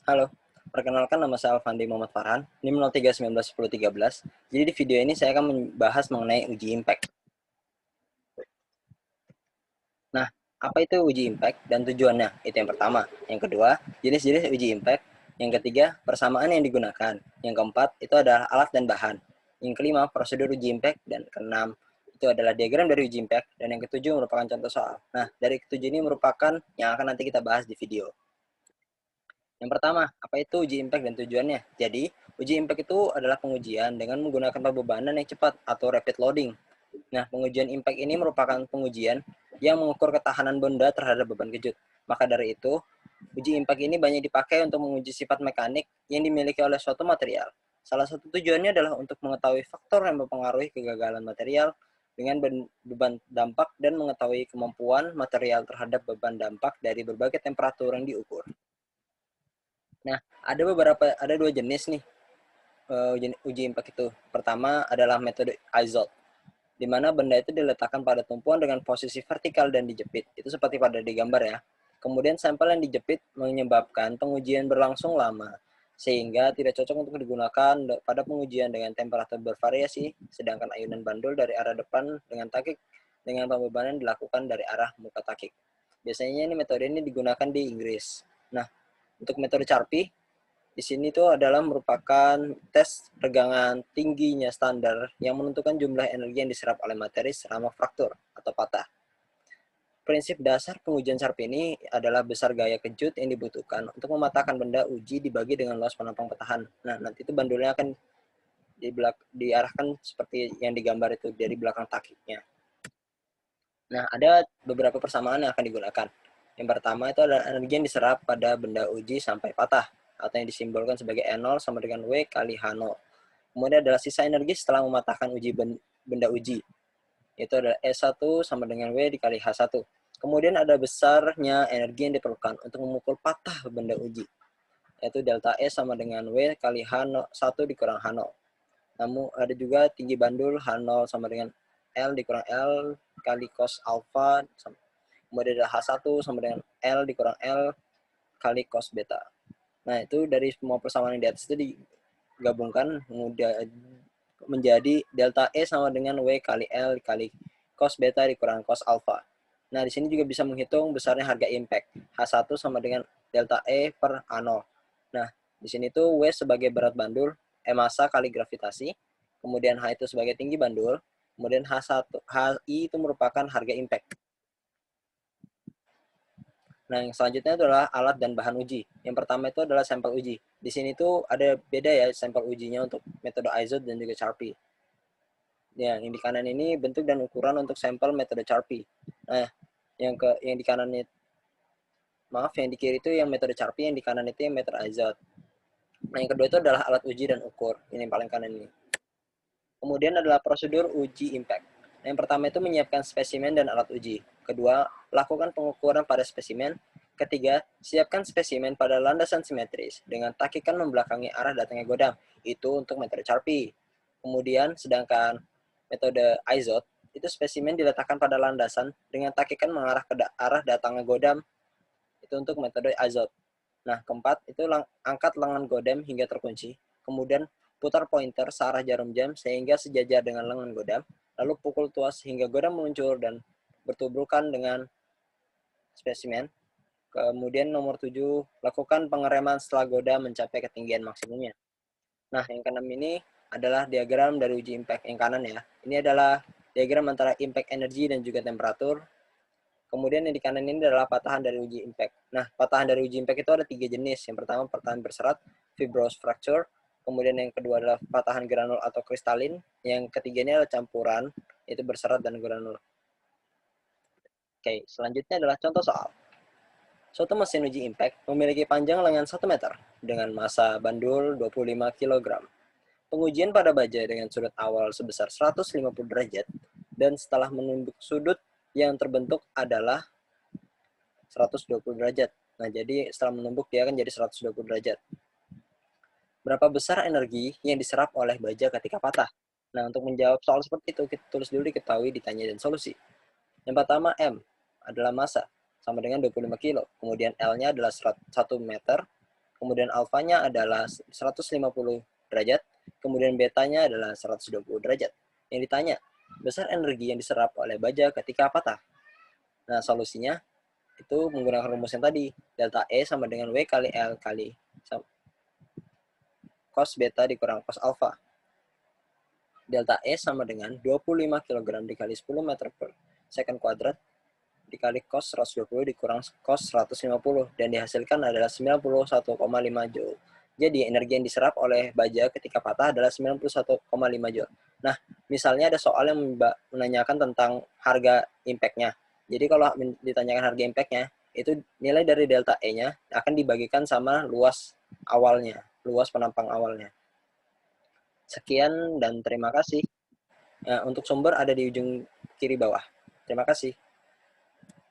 Halo, perkenalkan nama saya Alfandi Muhammad Farhan, NIM 03191013. Jadi di video ini saya akan membahas mengenai uji impact. Nah, apa itu uji impact dan tujuannya? Itu yang pertama. Yang kedua, jenis-jenis uji impact. Yang ketiga, persamaan yang digunakan. Yang keempat, itu adalah alat dan bahan. Yang kelima, prosedur uji impact. Dan keenam, itu adalah diagram dari uji impact. Dan yang ketujuh merupakan contoh soal. Nah, dari ketujuh ini merupakan yang akan nanti kita bahas di video. Yang pertama, apa itu uji impact dan tujuannya? Jadi, uji impact itu adalah pengujian dengan menggunakan pembebanan yang cepat atau rapid loading. Nah, pengujian impact ini merupakan pengujian yang mengukur ketahanan benda terhadap beban kejut. Maka dari itu, uji impact ini banyak dipakai untuk menguji sifat mekanik yang dimiliki oleh suatu material. Salah satu tujuannya adalah untuk mengetahui faktor yang mempengaruhi kegagalan material dengan beban dampak dan mengetahui kemampuan material terhadap beban dampak dari berbagai temperatur yang diukur. Nah, ada dua jenis nih uji impact itu. Pertama adalah metode IZOT, di mana benda itu diletakkan pada tumpuan dengan posisi vertikal dan dijepit. Itu seperti pada di gambar ya. Kemudian sampel yang dijepit menyebabkan pengujian berlangsung lama, sehingga tidak cocok untuk digunakan pada pengujian dengan temperatur bervariasi, sedangkan ayunan bandul dari arah depan dengan takik dengan pembebanan dilakukan dari arah muka takik. Biasanya ini metode ini digunakan di Inggris. Nah, untuk metode Charpy, di sini tuh adalah merupakan tes regangan tingginya standar yang menentukan jumlah energi yang diserap oleh materi selama fraktur atau patah. Prinsip dasar pengujian SARP ini adalah besar gaya kejut yang dibutuhkan untuk mematahkan benda uji dibagi dengan luas penampang patahan. Nah, nanti itu bandulnya akan diarahkan seperti yang digambar itu dari belakang takiknya. Nah, ada beberapa persamaan yang akan digunakan. Yang pertama itu adalah energi yang diserap pada benda uji sampai patah, atau yang disimbolkan sebagai E0 sama dengan W kali H0. Kemudian adalah sisa energi setelah mematahkan benda uji, yaitu adalah E1 sama dengan W dikali H1. Kemudian ada besarnya energi yang diperlukan untuk memukul patah benda uji, yaitu delta E sama dengan W kali H1 dikurang H0. Namun ada juga tinggi bandul H0 sama dengan L dikurang L kali cos alpha, kemudian ada H1 sama dengan L dikurang L kali cos beta. Nah, itu dari semua persamaan yang di atas itu digabungkan menjadi delta E sama dengan W kali L kali cos beta dikurang cos alpha. Nah, di sini juga bisa menghitung besarnya harga impact. H1 sama dengan delta E per A0. Nah, di sini tuh W sebagai berat bandul, E massa kali gravitasi, kemudian H itu sebagai tinggi bandul, kemudian HI itu merupakan harga impact. Nah, yang selanjutnya adalah alat dan bahan uji. Yang pertama itu adalah sampel uji. Di sini tuh ada beda ya sampel ujinya untuk metode IZOT dan juga Charpy. Ya, yang di kanan ini bentuk dan ukuran untuk sampel metode Charpy. Nah, yang di kanan itu, maaf, yang di kiri itu yang metode Charpy, yang di kanan itu yang metode IZOT. Nah, yang kedua itu adalah alat uji dan ukur. Ini yang paling kanan ini. Kemudian adalah prosedur uji impact. Yang pertama itu menyiapkan spesimen dan alat uji. Kedua, lakukan pengukuran pada spesimen. Ketiga, siapkan spesimen pada landasan simetris dengan takikan membelakangi arah datangnya godam. Itu untuk metode Charpy. Kemudian, sedangkan metode IZOT, itu spesimen diletakkan pada landasan dengan takikan mengarah ke arah datangnya godam. Itu untuk metode IZOT. Nah, keempat, itu angkat lengan godam hingga terkunci. Kemudian, putar pointer searah jarum jam sehingga sejajar dengan lengan godam. Lalu pukul tuas hingga godam meluncur dan bertuburkan dengan spesimen. Kemudian nomor 7, lakukan pengereman setelah godam mencapai ketinggian maksimumnya. Nah, yang keenam ini adalah diagram dari uji impact yang kanan ya. Ini adalah diagram antara impact energi dan juga temperatur. Kemudian yang di kanan ini adalah patahan dari uji impact. Nah, patahan dari uji impact itu ada 3 jenis. Yang pertama patahan berserat, fibrous fracture. Kemudian yang kedua adalah patahan granul atau kristalin. Yang ketiganya adalah campuran, yaitu berserat dan granul. Oke, selanjutnya adalah contoh soal. Suatu mesin uji impact memiliki panjang lengan 1 meter dengan massa bandul 25 kg. Pengujian pada baja dengan sudut awal sebesar 150 derajat dan setelah menumbuk sudut yang terbentuk adalah 120 derajat. Nah, jadi setelah menumbuk dia akan jadi 120 derajat. Berapa besar energi yang diserap oleh baja ketika patah? Nah, untuk menjawab soal seperti itu, kita tulis dulu diketahui, ditanya, dan solusi. Yang pertama, M adalah massa, sama dengan 25 kilo. Kemudian L-nya adalah 1 meter. kemudian alfanya adalah 150 derajat, kemudian betanya adalah 120 derajat. Yang ditanya, besar energi yang diserap oleh baja ketika patah. Nah, solusinya itu menggunakan rumus yang tadi. Delta E sama dengan W kali L kali cos beta dikurang cos alfa. Delta E sama dengan 25 kg dikali 10 meter per second kuadrat dikali cos 120 dikurang cos 150 dan dihasilkan adalah 91,5 joule. Jadi energi yang diserap oleh baja ketika patah adalah 91,5 joule. Nah, misalnya ada soal yang menanyakan tentang harga impact-nya. Jadi kalau ditanyakan harga impact-nya, itu nilai dari delta E-nya akan dibagikan sama luas awalnya, luas penampang awalnya. Sekian dan terima kasih. Untuk sumber ada di ujung kiri bawah. Terima kasih.